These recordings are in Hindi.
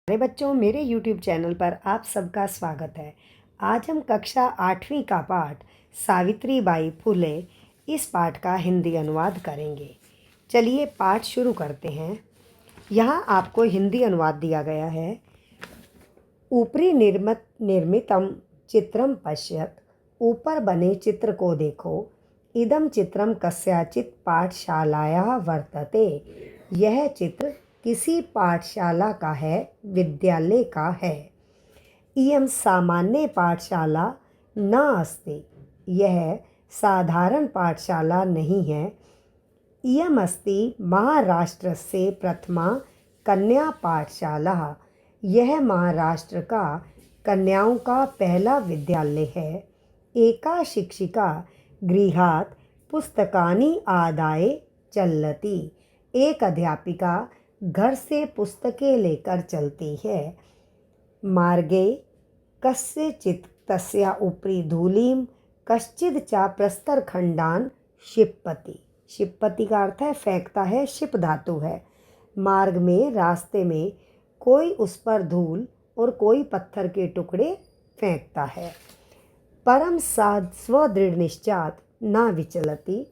अरे बच्चों, मेरे YouTube चैनल पर आप सबका स्वागत है। आज हम कक्षा 8वीं का पाठ सावित्री बाई फुले इस पाठ का हिंदी अनुवाद करेंगे। चलिए पाठ शुरू करते हैं। यहाँ आपको हिंदी अनुवाद दिया गया है। ऊपरी निर्मितम चित्रम पश्यत, ऊपर बने चित्र को देखो। इदम चित्रम कस्याचित पाठशालायाः वर्तते, यह चित्र किसी पाठशाला का है, विद्यालय का है। इयं सामान्य पाठशाला न अस्ति, यह साधारण पाठशाला नहीं है। इयम् अस्ति महाराष्ट्रस्य प्रथमा कन्या पाठशाला, यह महाराष्ट्र का कन्याओं का पहला विद्यालय है। एका शिक्षिका गृहात् पुस्तकानि आदाय चलति, एक अध्यापिका घर से पुस्तकें लेकर चलती है। मार्गे कस्यचित् तस्या उपरि धूलिं कश्चिद् च प्रस्तरखण्डान् क्षिपति। क्षिपति का अर्थ है फेंकता है, शिप धातु है। मार्ग में, रास्ते में कोई उस पर धूल और कोई पत्थर के टुकड़े फेंकता है। परम स्वदृढ़ निश्चात न विचलति,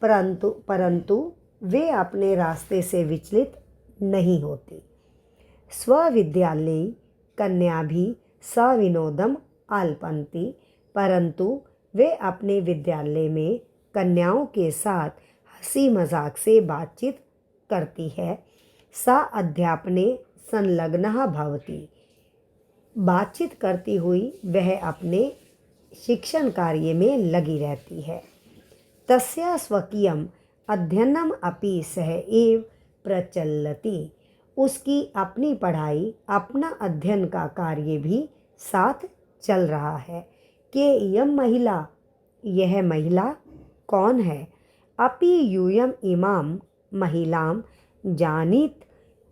परंतु वे अपने रास्ते से विचलित नहीं होती। स्वविद्यालयी कन्या भी सविनोदम आलपन्ति, परंतु वे अपने विद्यालय में कन्याओं के साथ हंसी मजाक से बातचीत करती है। सा अध्यापने संलग्नः भवति, बातचीत करती हुई वह अपने शिक्षण कार्य में लगी रहती है। तस्या स्वकीयम अध्ययनम अपि सह एव प्रचलति, उसकी अपनी पढ़ाई, अपना अध्ययन का कार्य भी साथ चल रहा है। कि यम महिला, यह महिला कौन है? अपि यूयम इमाम महिलाम जानीत,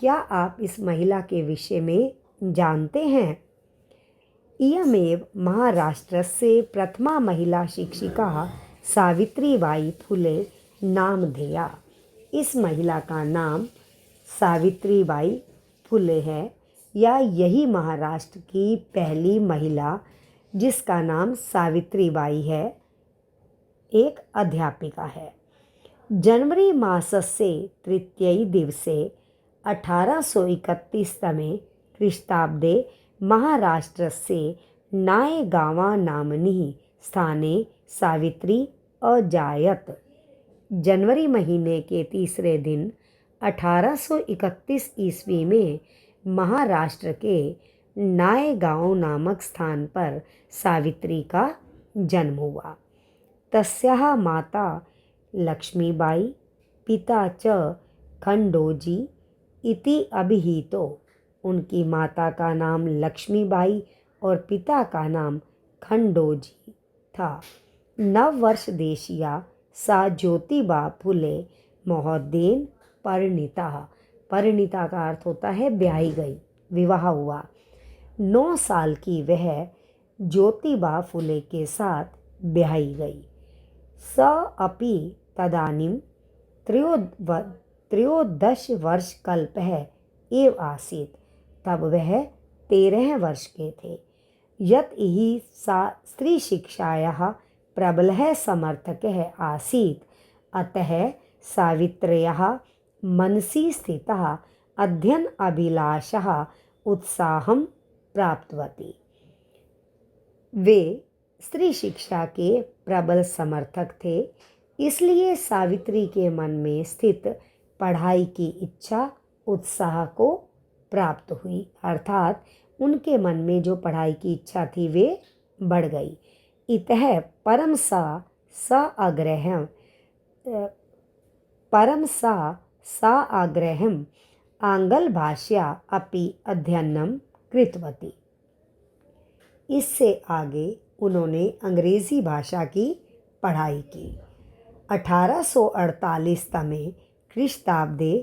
क्या आप इस महिला के विषय में जानते हैं? इयमेव महाराष्ट्रस्य प्रथमा महिला शिक्षिका सावित्री बाई फुले नामधेया, इस महिला का नाम सावित्री बाई फुले है, या यही महाराष्ट्र की पहली महिला जिसका नाम सावित्री बाई है, एक अध्यापिका है। जनवरी मासस्य तृतीय दिवसे 1831 तमे ख्रीष्टाब्दे महाराष्ट्रस्य नायगावा नाम्नि स्थाने सावित्री अजायत। जनवरी महीने के तीसरे दिन 1831 ईस्वी में महाराष्ट्र के नायगांव नामक स्थान पर सावित्री का जन्म हुआ। तस्याः माता लक्ष्मीबाई, पिता च खंडोजी इति अभिहितो, उनकी माता का नाम लक्ष्मीबाई और पिता का नाम खंडोजी था। नववर्ष देशीया सा ज्योतिबा फुले महोदयेन परिणीता, परिणीता का अर्थ होता है ब्याही गई, विवाह हुआ। 9 साल की वह ज्योतिबा फुले के साथ ब्याही गई। स अपि तदानीं त्रयोदश वर्ष कल्पः एव आसीत्, तब वह 13 वर्ष के थे। यत् हि सा स्त्री शिक्षायाः प्रबलः समर्थकः आसीत्, अतः सावित्र्याः मनसि स्थितः अध्ययन अभिलाषः उत्साहं प्राप्तवती। वे स्त्री शिक्षा के प्रबल समर्थक थे, इसलिए सावित्री के मन में स्थित पढ़ाई की इच्छा उत्साह को प्राप्त हुई, अर्थात उनके मन में जो पढ़ाई की इच्छा थी वे बढ़ गई। इतः परम सा आग्रहम् आंग्ल भाषा अपि अध्ययनं कृतवती, इससे आगे उन्होंने अंग्रेजी भाषा की पढ़ाई की। 1848 तमे ख्रीष्टाब्दे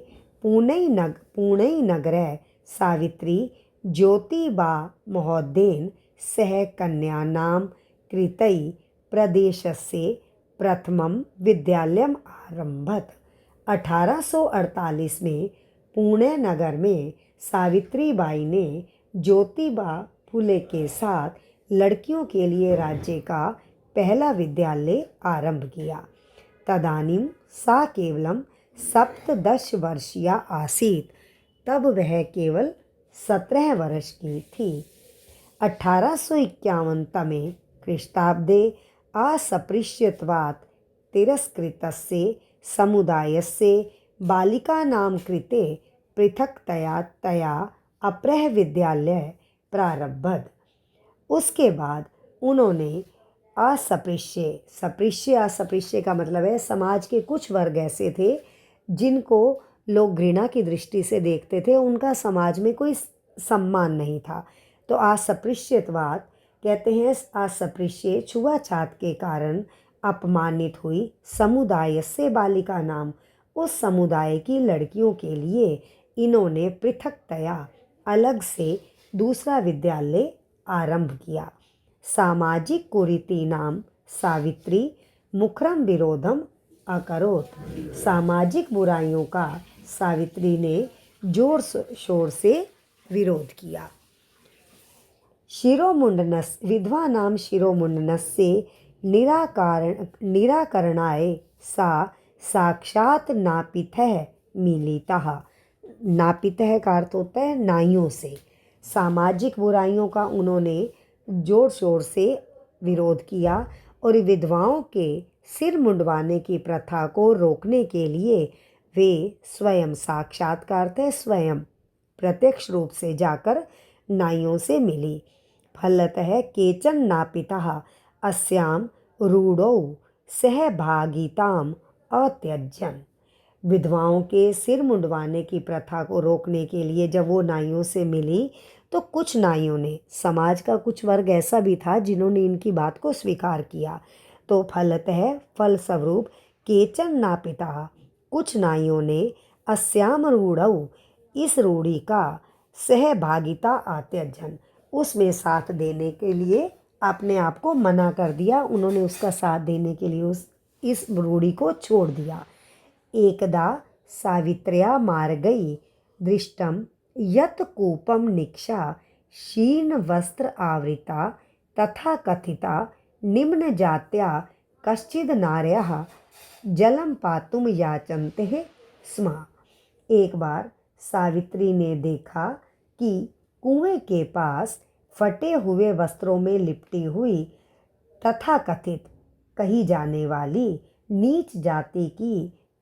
पुणे नगरे सावित्री ज्योतिबा महोदयेन सह कन्यानां कृते प्रदेशस्य प्रथमं विद्यालयम् आरम्भत। 1848 में पुणे नगर में सावित्रीबाई ने ज्योतिबा फुले के साथ लड़कियों के लिए राज्य का पहला विद्यालय आरंभ किया। तदानीं सा केवलं 17 वर्षीया आसीत्। तब वह केवल 17 वर्ष की थी। 1851 तमे ख्रीष्टाब्दे अस्पृश्यत्वात् तिरस्कृतस्य समुदायस्य बालिकानां कृते पृथक्तया तया अपरः विद्यालयः प्रारब्धः। उसके बाद उन्होंने अस्पृश्य का मतलब है समाज के कुछ वर्ग ऐसे थे जिनको लोग घृणा की दृष्टि से देखते थे, उनका समाज में कोई सम्मान नहीं था। तो अस्पृश्यवाद कहते हैं अस्पृश्य छुआछात के कारण अपमानित हुई समुदाय से बालिका नाम, उस समुदाय की लड़कियों के लिए इन्होंने पृथकतया अलग से दूसरा विद्यालय आरंभ किया। सामाजिक कुरीतीनां सावित्री मुखरम विरोधम अकरोत्। सामाजिक बुराइयों का सावित्री ने जोर शोर से विरोध किया। शिरोमुंडनस विधवानां शिरोमुंडनस्य निराकरणाय सा साक्षात् नापितः मिलितः। नापितः का अर्थ होता है नाइयों से। सामाजिक बुराइयों का उन्होंने जोर शोर से विरोध किया और विधवाओं के सिर मुंडवाने की प्रथा को रोकने के लिए वे स्वयं, साक्षात्कार थे स्वयं, प्रत्यक्ष रूप से जाकर नाइयों से मिली। फलतः केचन नापितः अस्यां रूढ़ौ सहभागिताम् अत्यजन्। विधवाओं के सिर मुंडवाने की प्रथा को रोकने के लिए जब वो नाइयों से मिली तो कुछ नाइयों ने, समाज का कुछ वर्ग ऐसा भी था जिन्होंने इनकी बात को स्वीकार किया। तो फलस्वरूप केचन नापिता, कुछ नाइयों ने अस्याम रूढ़ौ, इस रूढ़ी का सहभागिता आत्यजन, उसमें साथ देने के लिए अपने आप को मना कर दिया। उन्होंने उसका साथ देने के लिए इस रूढ़ी को छोड़ दिया। एकदा सावित्र्या मार्गई दृष्टम यत कूपम निक्षा शीर्ण वस्त्र आवृता तथा कथिता निम्न जात्या कश्चिद नार्यः जलम पातुम याचन्ते स्म। एक बार सावित्री ने देखा कि कुएं के पास फटे हुए वस्त्रों में लिपटी हुई तथा कथित कही जाने वाली नीच जाति की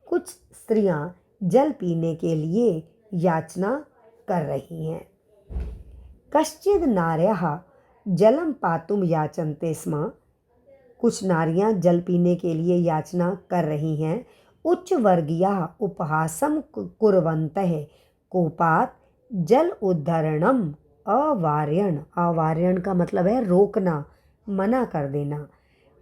कुछ स्त्रियां जल पीने के लिए याचना कर रही हैं। कश्चिद नार्यः जलम पातुम याचन्ते स्म, कुछ नारियां जल पीने के लिए याचना कर रही हैं। उच्च वर्गीयाः उपहासं कुर्वन्तः कोपात् जल उद्धरणम अवार्यण। अवार्यण का मतलब है रोकना, मना कर देना।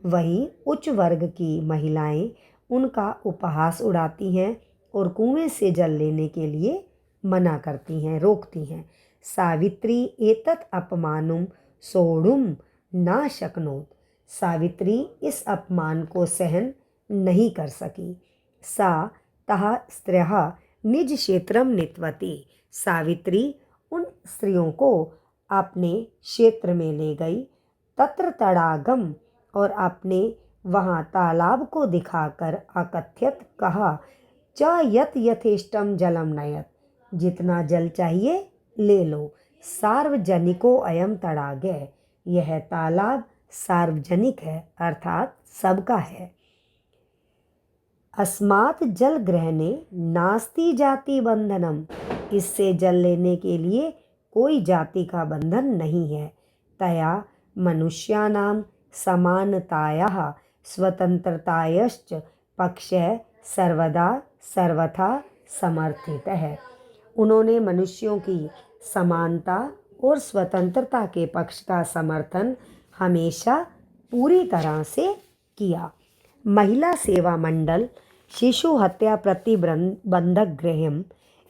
वहीं उच्च वर्ग की महिलाएं उनका उपहास उड़ाती हैं और कुएं से जल लेने के लिए मना करती हैं, रोकती हैं। सावित्री एतत् अपमानुम सोढुम न शक्नोत। सावित्री इस अपमान को सहन नहीं कर सकी। सा तः स्त्रियः निज क्षेत्रम नीतवती। सावित्री उन स्त्रियों को अपने क्षेत्र में ले गई। तत्र तड़ागम, और अपने वहाँ तालाब को दिखाकर अकथ्यत कहा, च यत यथेष्टम जलम नयत, जितना जल चाहिए ले लो। सार्वजनिको अयम तड़ागः, यह तालाब सार्वजनिक है अर्थात सबका है। अस्मात् जल ग्रहणे नास्ति जाति बंधनम, इससे जल लेने के लिए कोई जाति का बंधन नहीं है। तया मनुष्याणां समानतायाः स्वतंत्रतायाश्च पक्षः सर्वदा सर्वथा समर्थितः है। उन्होंने मनुष्यों की समानता और स्वतंत्रता के पक्ष का समर्थन हमेशा पूरी तरह से किया। महिला सेवा मंडल, शिशु हत्या प्रतिबंधक गृहम्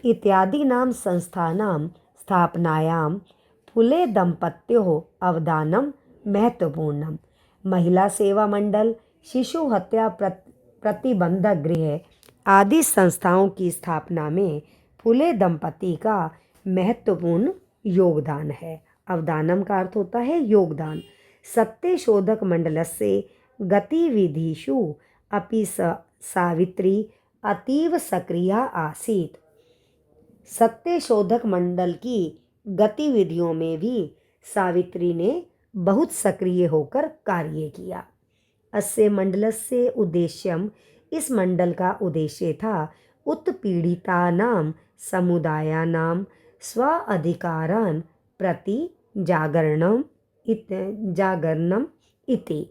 इत्यादीनां संस्थानां स्थापनायां फुले दंपत्योः अवदानं महत्वपूर्णम्। महिला सेवा मंडल, शिशु हत्या प्रतिबंधक गृह आदि संस्थाओं की स्थापना में फुले दंपति का महत्वपूर्ण योगदान है। अवदानम का अर्थ होता है योगदान। सत्यशोधक मंडलस्य गतिविधिषु अपि सावित्री अतीव सक्रिया आसीत्। सत्यशोधक मंडल की गतिविधियों में भी सावित्री ने बहुत सक्रिय होकर कार्य किया। अस्य मंडलस्य उद्देश्यम, इस मंडल का उद्देश्य था उत्पीड़ितानां समुदायानां स्व अधिकारान् प्रति जागरणम इति।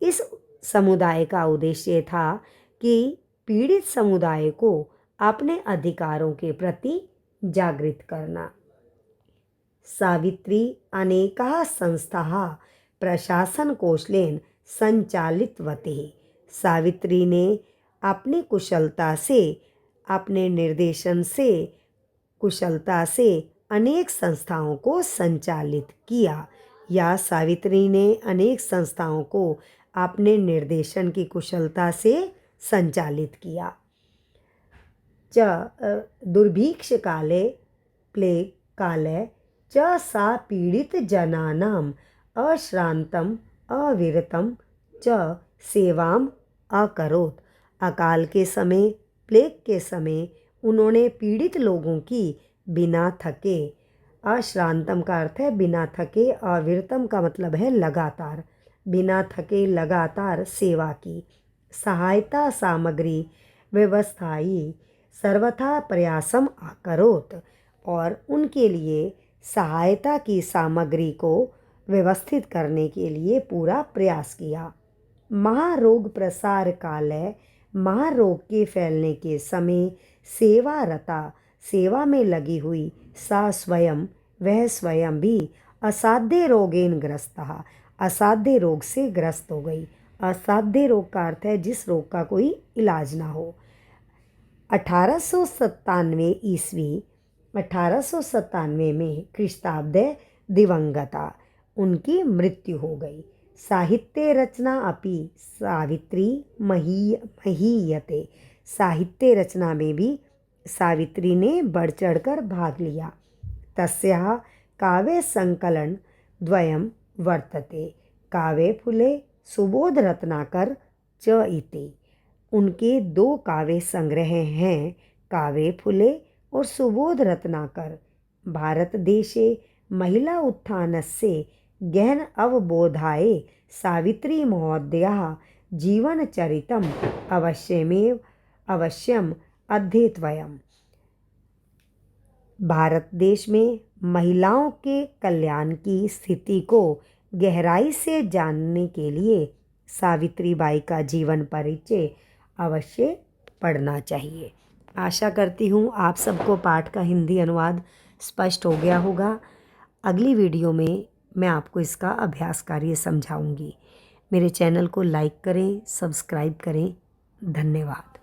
इस समुदाय का उद्देश्य था कि पीड़ित समुदाय को अपने अधिकारों के प्रति जागृत करना। सावित्री अनेकाः संस्थाः प्रशासनकौशलेन संचालितवती। सावित्री ने अपनी कुशलता से, अपने निर्देशन से, कुशलता से अनेक संस्थाओं को संचालित किया, या सावित्री ने अनेक संस्थाओं को अपने निर्देशन की कुशलता से संचालित किया। दुर्भिक्ष काले, प्लेग काले च सा पीड़ित जनानाम अश्रांतम अविरतम च सेवाम अकरोत्। अकाल के समय, प्लेग के समय उन्होंने पीड़ित लोगों की बिना थके, अश्रांतम का अर्थ है बिना थके, अविरतम का मतलब है लगातार, बिना थके लगातार सेवा की। सहायता सामग्री व्यवस्थाई सर्वथा प्रयासम अकरोत्, और उनके लिए सहायता की सामग्री को व्यवस्थित करने के लिए पूरा प्रयास किया। महारोग प्रसार काले, महारोग के फैलने के समय सेवारता, सेवा में लगी हुई, सा स्वयं, वह स्वयं भी असाध्य रोगेन ग्रस्तः, असाध्य रोग से ग्रस्त हो गई। असाध्य रोग का अर्थ है जिस रोग का कोई इलाज ना हो। 1897 ईस्वी, 1897 में ख्रीष्टाब्द दिवंगता, उनकी मृत्यु हो गई। साहित्य रचना अपि सावित्री महीयते। साहित्य रचना में भी सावित्री ने बढ़ चढ़कर भाग लिया। तस्याः काव्य संकलन द्वयं वर्तते, काव्यफुले सुबोध रत्नाकर च इति। उनके 2 काव्य संग्रह हैं, काव्यफुले और सुबोध रत्नाकर। भारत देशे महिला उत्थानस्य गहन अवबोधाय सावित्री महोदयाः जीवनचरितम् अवश्यम अध्येतव्यम्। भारत देश में महिलाओं के कल्याण की स्थिति को गहराई से जानने के लिए सावित्री बाई का जीवन परिचय अवश्य पढ़ना चाहिए। आशा करती हूँ आप सबको पाठ का हिंदी अनुवाद स्पष्ट हो गया होगा। अगली वीडियो में मैं आपको इसका अभ्यास कार्य समझाऊंगी। मेरे चैनल को लाइक करें, सब्सक्राइब करें। धन्यवाद।